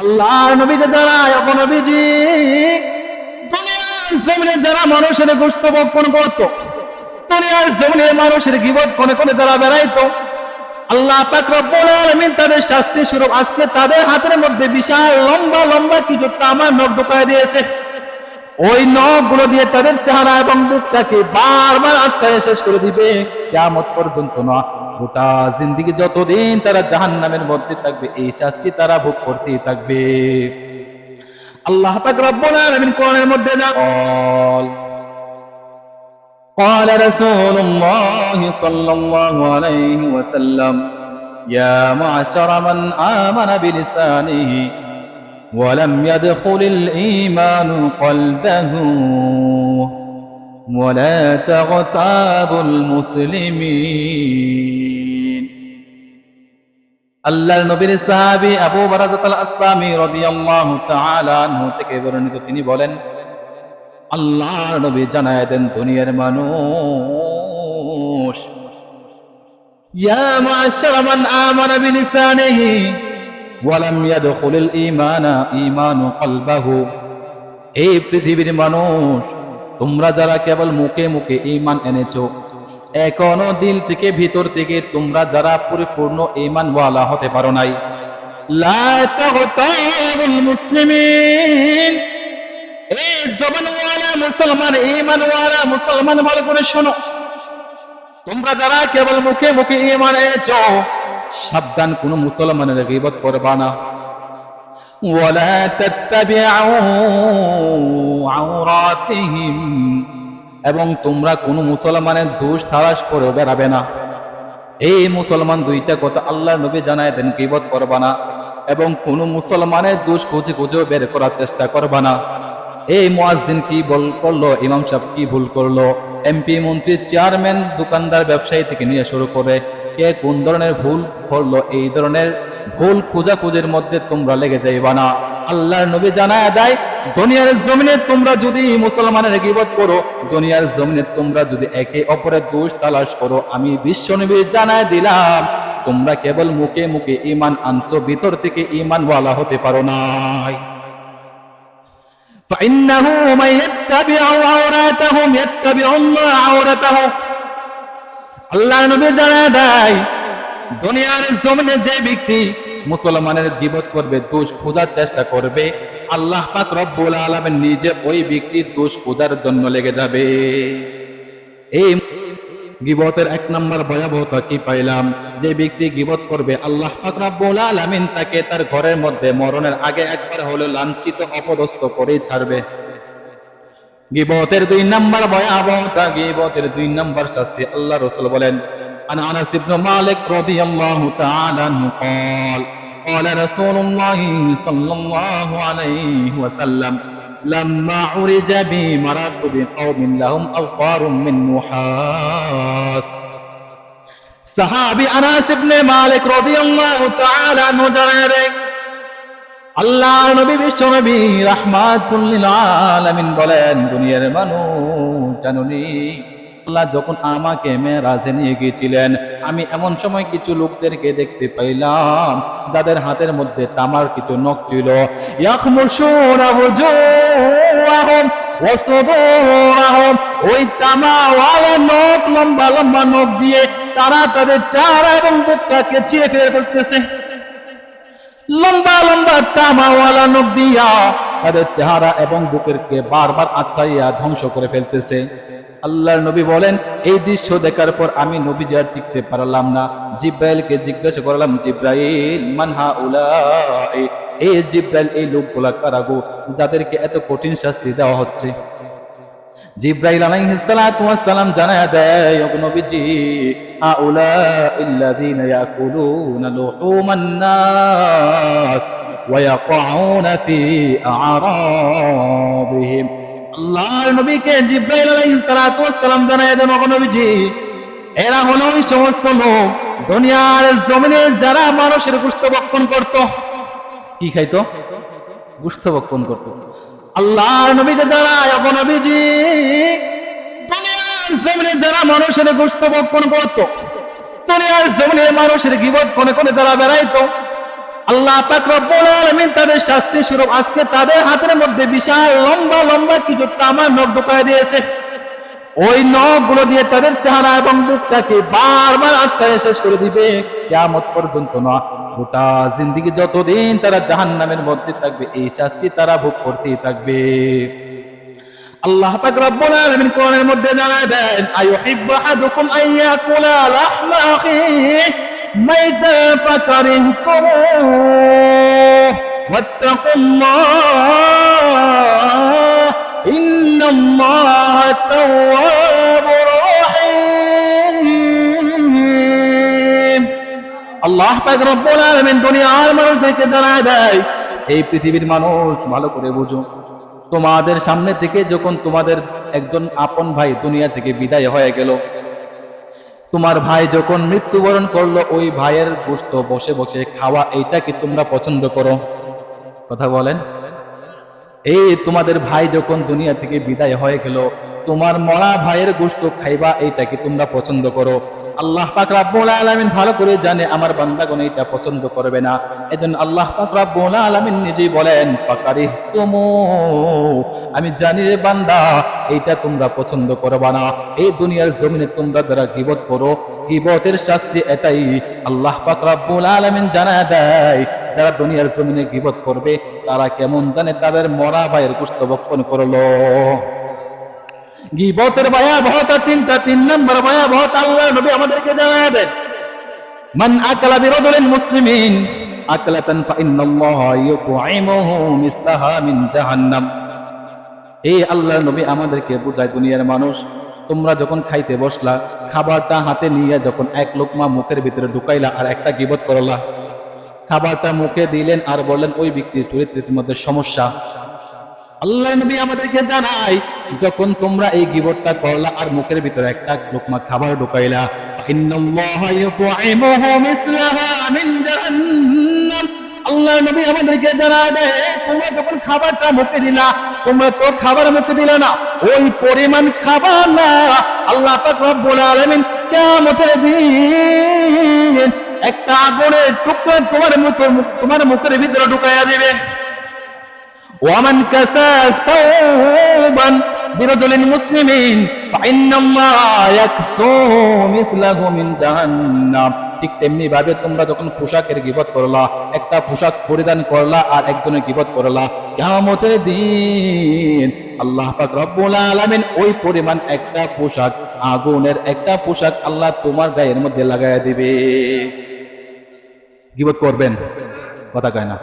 আল্লাহর নবীকে যারা নবীজি দুনিয়ার জমিনে যারা মানুষের গোশত ভক্ষণ করত, দুনিয়ার জমিনে মানুষের গীবত কোনে কোনে তারা বেড়াইতো, আল্লাহ পাক রব্বুল আলামিন তাদের শাস্তি স্বরূপ আজকে তাদের হাতের মধ্যে বিশাল লম্বা লম্বা কিছু তামার নখ ঢুকায় দিয়েছে। ওই নখগুলো দিয়ে তাদের চেহারা এবং মুখটাকে বারবার আচ্ছায় শেষ করে দিবে। কিয়ামত পর্যন্ত না, গোটা জিন্দেগি যতদিন তারা জাহান্নামের মধ্যে থাকবে এই শাস্তি তারা ভোগ করতেই থাকবে। আল্লাহ পাক রব্বুল আলামিন কোরআনের মধ্যে قال رسول الله صلى الله عليه وسلم يا معشر من آمن بلسانه ولم يدخل الإيمان قلبه ولا تغتابوا المسلمين আল্লাহর নবীর সাহাবী আবু বারাজাত আল-আসলামী রাদিয়াল্লাহু তাআলা আনহু থেকে বর্ণিত, তিনি বলেন, আল্লাহর নবী জানায় দেন দুনিয়ার মানুষ, ইয়া মা'শারা মান আমানা বিলিসানিহি ওয়া লাম ইয়াদখুলুল ঈমানু কলবাহু, এই পৃথিবীর মানুষ, তোমরা যারা কেবল মুখে মুখে ঈমান এনেছো, এখনো দিল থেকে ভিতর থেকে তোমরা যারা পরিপূর্ণ ঈমানওয়ালা হতে পারো নাই, লা তাগতাবুল মুসলিমিন, এই জবানওয়ালা মুসলমান, ঈমানওয়ালা মুসলমান, ভালো করে শোনো, তোমরা যারা কেবল মুখে মুখে ঈমান এনেছো, সাবধান কোন মুসলমানের গীবত করবা না। ওয়ালা তাত্তাবিউ আওরাতিহিম, এবং তোমরা কোন মুসলমানের দোষ তালাশ করে বেড়াবে না। এই মুসলমান দুইটা কথা আল্লাহর নবী জানায় দেন, গীবত করবা না এবং কোন মুসলমানের দোষ খুঁজে খুঁজে বের করার চেষ্টা করবা না। এই মুয়াজ্জিন কি ভুল করলো, ইমাম সাহেব কি ভুল করলো, এমপি মন্ত্রী চেয়ারম্যান দোকানদার ব্যবসায়ী থেকে নিয়ে শুরু করে কে কোন ধরনের ভুল করলো, এই ধরনের ভুল খোঁজাখুঁজির মধ্যে তোমরা লেগে যাইবা না। আল্লাহর নবী জানায় দেয়, দুনিয়ার জমিনে তোমরা যদি মুসলমানের গীবত করো, দুনিয়ার জমিনে তোমরা যদি একে অপরের দোষ তালাশ করো, আমি বিশ্ব নবী জানায় দিলাম তোমরা কেবল মুখে মুখে ঈমান আনছো, ভিতর থেকে ঈমানওয়ালা হতে পারো নাই। فإنه من يتبع عوراتهم يتبع الله عورته, আল্লাহর নবী জানায় দেয়, দুনিয়ার জমিনে যে ব্যক্তি মুসলমানের গীবত করবে, দোষ খোঁজার চেষ্টা করবে, আল্লাহ পাক রব্বুল আলামিন নিজে ওই ব্যক্তির দোষ খোঁজার জন্য লেগে যাবে। এই গীবতের এক নম্বর ভয়াবহতা কি পাইলাম, যে ব্যক্তি গীবত করবে আল্লাহ পাক রব্বুল আলামিন তাকে তার ঘরের মধ্যে মরণের আগে একবার হলো লাঞ্ছিত অপদস্থ করেই ছাড়বে। গীবতের দুই নম্বর ভয়াবহতা, গীবতের দুই নম্বর শাস্তি, আল্লাহ রাসূল বলেন, عن أنس بن مالك رضي الله تعالى عنه قال قال رسول الله صلى الله عليه وسلم لما عرج بي مررت بقوم لهم أظفار من نحاس, সাহাবী আনাস ইবনে মালিক রাদিয়াল্লাহু তাআলা আনহু জানায়, আল্লাহর নবী বিশ্ব নবী রাহমাতুল লিল আলামিন বলেন, দুনিয়ার মানুষ জানুনি, আল্লাহ যখন আমাকে মেরাজে নিয়ে গিয়েছিলেন, আমি এমন সময় কিছু লোকদেরকে দেখতে পাইলাম যাদের হাতের মধ্যে তামার কিছু নখ ছিল, ইয়াখমুশুনা ওয়াজুহুম ওয়া সুদুরুহুম, ওই তামাওয়ালা নখ, লম্বা লম্বা নখ দিয়ে তারা তাদের চেহারা এবং বুকটাকে ছিঁড়ে ফেলে ফেলতেছে। লম্বা লম্বা তামাওয়ালা নখ দিয়া তাদের চেহারা এবং বুকেরকে বারবার আছাইয়া ধ্বংস করে ফেলতেছে। আল্লাহর নবী বলেন, এই দৃশ্য দেখার পর আমি নবীজি আর টিকতে পারলাম না, জিব্রাইলকে জিজ্ঞাসা করলাম, জিব্রাইল মান হাউলাই, এই জিব্রাইল এই লোকগুলা কারা গো, যাদেরকে এত কঠিন শাস্তি দেওয়া হচ্ছে। জিব্রাইল আলাইহিস সালাতু ওয়াস সালাম জানায় দেয়, ও নবীজি, হাউলাইল্লাযীনা ইয়াকুলুনা লুহুমান নাস ওয়া ইয়াকউনা ফি আ'রাবিহিম, আল্লাহর নবীকে জিব্রাইল আলাইহিস সালাতু ওয়াস সালাম জানায় দেন, ও নবীজি, এরা হলো ওই সমস্ত লোক দুনিয়ার জমিনে যারা মানুষের গোশত ভক্ষণ করত। কি খাইতো? গোশত ভক্ষণ করত। আল্লাহর নবীকে জানায়, ও নবীজি, দুনিয়ার জমিনে যারা মানুষের গোশত ভক্ষণ করত, দুনিয়ার জমিনে মানুষের গীবত কোনে কোনে তারা বেড়াইতো, আল্লাহ পাক রব্বুল আলামিন তাদের শাস্তি স্বরূপ আজকে তাদের হাতের মধ্যে বিশাল লম্বা লম্বা কিছু তামার নখ ঢুকায় দিয়েছে। ওই নখগুলো দিয়ে তাদের চেহারা এবং মুখটাকে বারবার আচ্ছায় শেষ করে দিবে, কিয়ামত পর্যন্ত না, গোটা জিন্দেগি যতদিন তারা জাহান্নামের মধ্যে থাকবে এই শাস্তি তারা ভোগ করতেই থাকবে। আল্লাহ পাক রব্বুল আলামিন কোরআনের মধ্যে জানায় দেন, আইয়ুহিব্বু আহাদুকুম আইয়াকুলা লাহমা আখিহি মাইতান ফাকারিহতুমুহ ওয়াত্তাকুল্লাহ ইন্নাল্লাহা তাওয়াবুর রহিম। আল্লাহ পাক রব্বুল আলামিন দুনিয়ার মানুষদেরকে জানায় দেয়, এই পৃথিবীর মানুষ ভালো করে বুঝো, তোমাদের সামনে থেকে যখন তোমাদের একজন আপন ভাই দুনিয়া থেকে বিদায় হয়ে গেল, তোমার ভাই যখন মৃত্যুবরণ করলো, ওই ভাইয়ের গোশত বসে বসে খাওয়া এইটা কি তোমরা পছন্দ করো? কথা বলেন। এই তোমাদের ভাই যখন দুনিয়া থেকে বিদায় হয়ে গেল, তোমার মরা ভাইয়ের গোশত খাইবা এইটা কি তোমরা পছন্দ করো? আল্লাহ পাক রব্বুল আলামিন ভালো করে জানে আমার বান্দাগণ এটা পছন্দ করবে না। এজন্য আল্লাহ পাক রব্বুল আলামিন নিজেই বলেন, ফাকারিহতুমু, আমি জানি রে বান্দা এইটা তোমরা পছন্দ করবে না। এই দুনিয়ার জমিনে তোমরা যারা গীবত করো, গীবতের শাস্তি এটাই। আল্লাহ পাক রব্বুল আলামিন জানায় দেয়, যারা দুনিয়ার জমিনে গীবত করবে তারা কেমন জানে, তাদের মরা ভাইয়ের গোশত ভক্ষণ করলো। গীবতের ভয়াবহতা তিনটা, 3 নম্বর ভয়াবহতা আল্লাহ নবী আমাদেরকে জানায় দেন, মান আকালা বিরাজুলিন মুসলিমিন আকলাতান ফাইন্নাল্লাহা ইউতঈমুহু মিসলাহা মিন জাহান্নাম। এই আল্লাহ নবী আমাদেরকে বুঝায়, দুনিয়ার মানুষ তোমরা যখন খাইতে বসলা, খাবারটা হাতে নিয়ে যখন এক লোকমা মুখের ভিতরে ঢুকাইলা আর একটা গীবত করলা, খাবারটা মুখে দিলেন আর বললেন ওই ব্যক্তির চরিত্রের মধ্যে সমস্যা। আল্লাহ নবী আমাদেরকে জানায়, যখন তোমরা এই গীবতটা করলা আর মুখের ভিতরে একটা লোকমা খাবার ঢুকাইলা, ইন্নাল্লাহা ইউতঈমুহু মিসলাহা মিন জাহান্নাম। আল্লাহ নবী আমাদেরকে জানায় দেয়, তোমরা যখন খাবারটা মুখে দিলা, তোমরা তো খাবার মুখে দিলা না, ওই পরিমাণ খাবার না, আল্লাহ পাক রব্বুল আলামিন কিয়ামতের দিন একটা আগুনের টুকরা তোমার মুখের ভিতরে ঢুকাইয়া দিবে। ওয়ামান কাসা তাওবান বিরাজুলিন মুসলিমিন ফাইন্নাল্লাহা ইয়াকসু মিসলাহু মিন জাহান্নাম। ঠিক তেমনি ভাবে তোমরা যখন পোশাকের গীবত করলা, একটা পোশাক পরিধান করলা আর একজনের গীবত করলা, কিয়ামতের দিন আল্লাহ পাক রব্বুল আলামিন ওই পরিমাণ একটা পোশাক, আগুনের একটা পোশাক আল্লাহ তোমার গায়ের মধ্যে লাগাইয়া দিবে। গীবত করবেন, কথা কয় না।